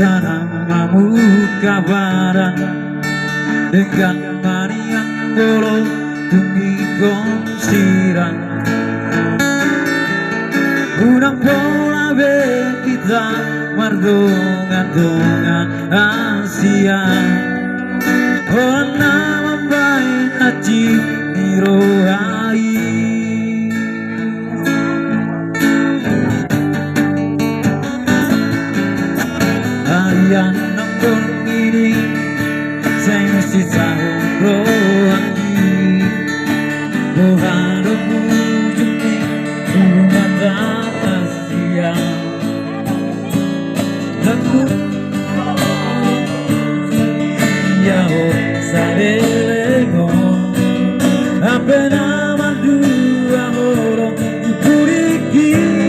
namamu kabaran dengan maniak polo tungi konsiran unang pola kita mardongan-dongan Asia orang nama baik aji nirohai harian nangkon ini saya mesti tahu rohani bohado bujuni rumah Asia aku ya sadelego apenas dua orang dipuriki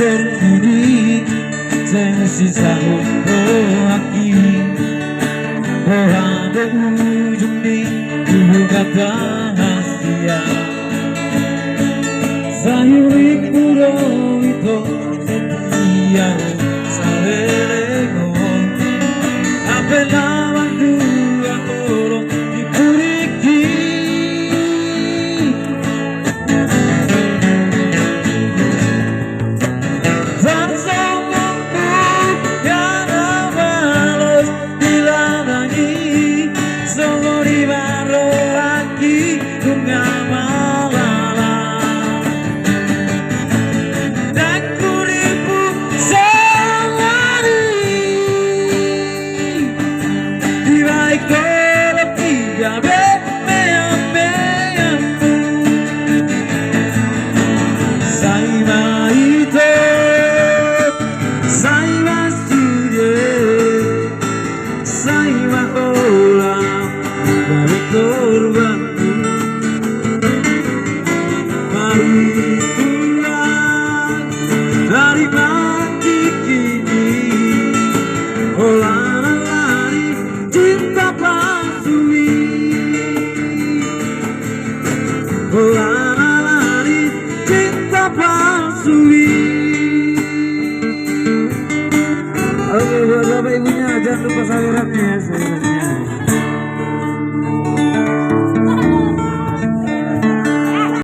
berdiri sisa rohaki orang berujung di ibu kata Asia sayuri kuro itu setia salelego apela dua orang dipuriki dari mati kini lari cinta palsui lari cinta palsui